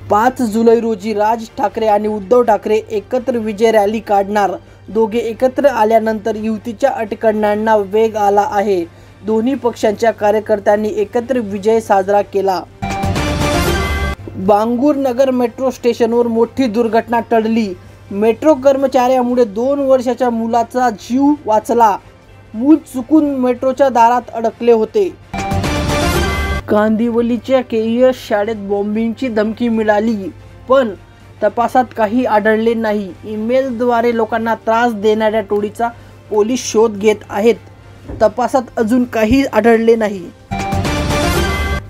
5 जुलै रोजी राज ठाकरे आणि उद्धव ठाकरे एकत्र विजय रॅली काढणार। दोघे एकत्र आल्यानंतर युतीच्या अटकळण्यांना वेग आला आहे। दोन्ही पक्षांच्या कार्यकर्त्यांनी एकत्र विजय साजरा केला। बांगूर नगर मेट्रो स्टेशनवर मोठी दुर्घटना टळली। मेट्रो कर्मचाऱ्यामुळे 2 वर्षाच्या मुलाचा जीव वाचला। मूल चुकून मेट्रोच्या दारात अडकले होते। कांदिवलीच्या केईएस शाळेत बॉम्बिंगची धमकी मिळाली, पण तपासात काही आढळले नाही। ईमेलद्वारे लोकांना त्रास देणाऱ्या टोळीचा पोलीस शोध घेत आहेत। तपासात अजून काही आढळले नाही।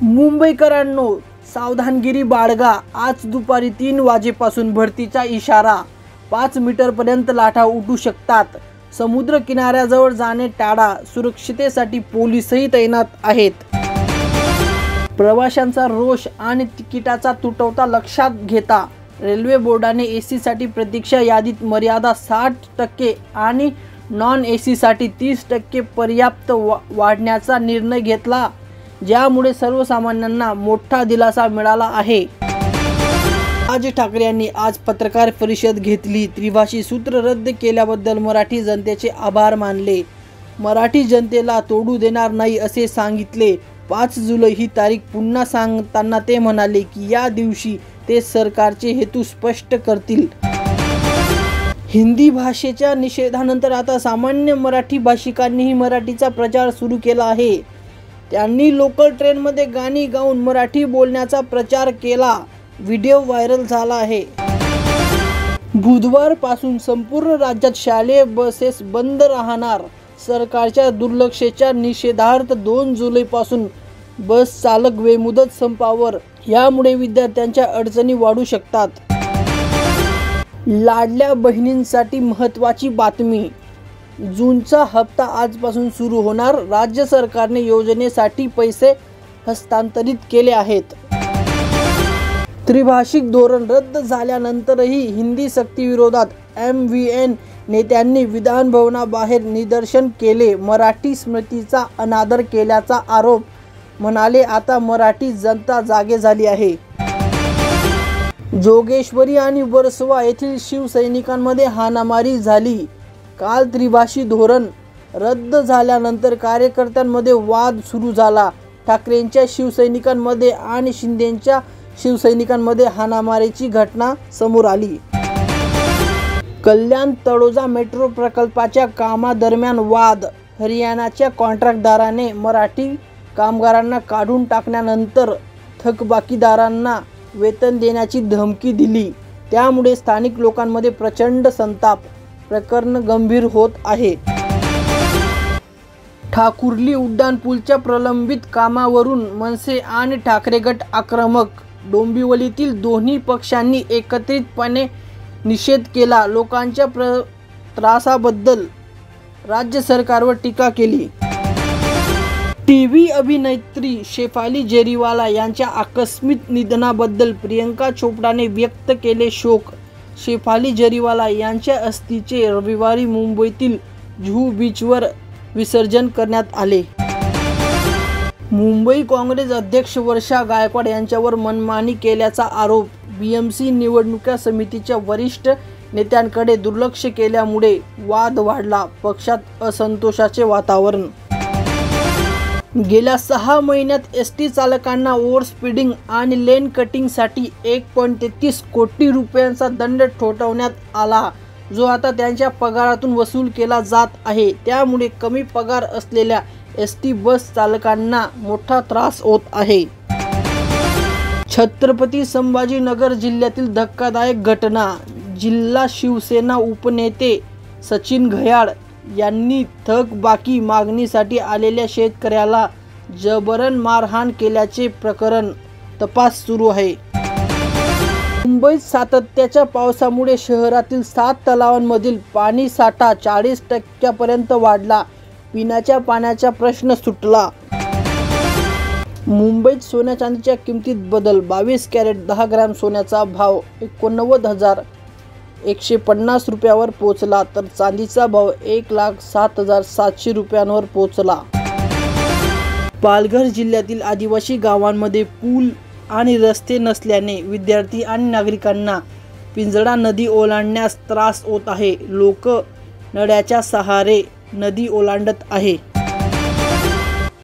मुंबईकरांनो, सावधानगिरी बाळगा। आज दुपारी 3 वाजेपासून भरतीचा इशारा। 5 मीटरपर्यंत लाटा उठू शकतात। समुद्र किनाऱ्याजवळ जाणे टाळा। सुरक्षितेसाठी पोलीसही तैनात आहेत। प्रवाशांचा रोष आणि तिकिटाचा तुटवडा लक्षात घेता रेल्वे बोर्डाने एसीसाठी प्रतीक्षा यादीत मर्यादा 60% आणि नॉन एसीसाठी 30% पर्याप्त वाढवण्याचा निर्णय घेतला, ज्यामुळे सर्वसामान्यांना मोठा दिलासा मिळाला आहे। राज ठाकरे यांनी आज पत्रकार परिषद घेतली। त्रिभाषी सूत्र रद्द केल्याबद्दल मराठी जनतेचे आभार मानले। मराठी जनतेला तोडू देणार नाही असे सांगितले। 5 जुलै ही तारीख पुन्हा सांगताना ते म्हणाले की या दिवशी ते सरकारचे हेतू स्पष्ट करतील। हिंदी भाषेच्या निषेधानंतर आता सामान्य मराठी भाषिकांनीही मराठीचा प्रचार सुरू केला आहे। त्यांनी लोकल ट्रेनमध्ये गाणी गाऊन मराठी बोलण्याचा प्रचार केला। व्हिडिओ व्हायरल झाला आहे। बुधवारपासून संपूर्ण राज्यात शालेय बसेस बंद राहणार। सरकारच्या दुर्लक्षाच्या निषेधार्थ 2 जुलैपासून बस चालक बेमुदत संपावर। यामुळे विद्यार्थ्यांच्या अडचणी वाढू शकतात। लाडल्या बहिणींसाठी महत्त्वाची बातमी। जूनचा हप्ता आजपासून सुरू होणार। राज्य सरकारने योजनेसाठी पैसे हस्तांतरित केले आहेत। त्रिभाषिक धोरण रद्द झाल्यानंतरही हिंदी सक्तीविरोधात MVN नेत्यांनी विधान भवनाबाहेर निदर्शन केले। मराठी स्मृतीचा अनादर केल्याचा आरोप। म्हणाले, आता मराठी जनता जागे झाली आहे। जोगेश्वरी आणि वर्सोवा येथील शिवसैनिकांमध्ये हाणामारी झाली। काल त्रिभाषी धोरण रद्द झाल्यानंतर कार्यकर्त्यांमध्ये वाद सुरू झाला। ठाकरेंच्या शिवसैनिकांमध्ये आणि शिंदेंच्या शिवसैनिकांमध्ये हाणामारीची घटना समोर आली। कल्याण तळोजा मेट्रो प्रकल्पाच्या कामादरम्यान वाद। हरियाणाच्या कॉन्ट्रॅक्टदाराने मराठी कामगारांना काढून टाकल्यानंतर थकबाकीदारांना वेतन देण्याची धमकी दिली। त्यामुळे स्थानिक लोकांमध्ये प्रचंड संताप। प्रकरण गंभीर होत आहे। ठाकुर्ली उड्डाणपूलच्या प्रलंबित कामावरून मनसे आणि ठाकरे गट आक्रमक। डोंबिवलीतील दोन्ही पक्षांनी एकत्रितपणे निषेध केला। लोकांच्या त्रासाबद्दल राज्य सरकारवर टीका केली। टीव्ही अभिनेत्री शेफाली जेरीवाला यांच्या आकस्मिक निधनाबद्दल प्रियंका चोपडाने व्यक्त केले शोक। शेफाली जेरीवाला यांच्या अस्थिचे रविवारी मुंबईतील जुहू बीचवर विसर्जन करण्यात आले। मुंबई काँग्रेस अध्यक्ष वर्षा गायकवाड यांच्यावर मनमानी केल्याचा आरोप। BMC निवडणूक समितीच्या वरिष्ठ नेत्यांकडे दुर्लक्ष केल्यामुळे वाद वाढला। पक्षात असंतोषाचे वातावरण। गेल्या 6 महिन्यात ST चालकांना ओव्हर स्पीडिंग आणि लेन कटिंगसाठी 1.33 कोटी रुपयांचा दंड ठोठावण्यात आला, जो आता त्यांच्या पगारातून वसूल केला जात आहे। त्यामुळे कमी पगार असलेल्या ST बस चालकांना मोठा त्रास होत आहे। छत्रपती संभाजीनगर जिल्ह्यातील धक्कादायक घटना। जिल्हा शिवसेना उपनेते सचिन घयाळ यांनी थकबाकी मागणीसाठी आलेल्या शेतकऱ्याला जबरन मारहाण केल्याचे प्रकरण। तपास सुरू आहे। मुंबईत सातत्याच्या पावसामुळे शहरातील 7 तलावांमधील पाणीसाठा 40% पर्यंत वाढला। पिण्याच्या पाण्याचा प्रश्न सुटला। मुंबईत सोन्या चांदीच्या किमतीत बदल। 22 कॅरेट 10 ग्रॅम सोन्याचा भाव 89,150 रुपयावर पोहोचला, तर चांदीचा भाव 1,07,700 रुपयांवर पोहोचला। पालघर जिल्ह्यातील आदिवासी गावांमध्ये पूल आणि रस्ते नसल्याने विद्यार्थी आणि नागरिकांना पिंजळा नदी ओलांडण्यास त्रास होत आहे. लोक नद्याच्या सहारे नदी ओलांडत आहे.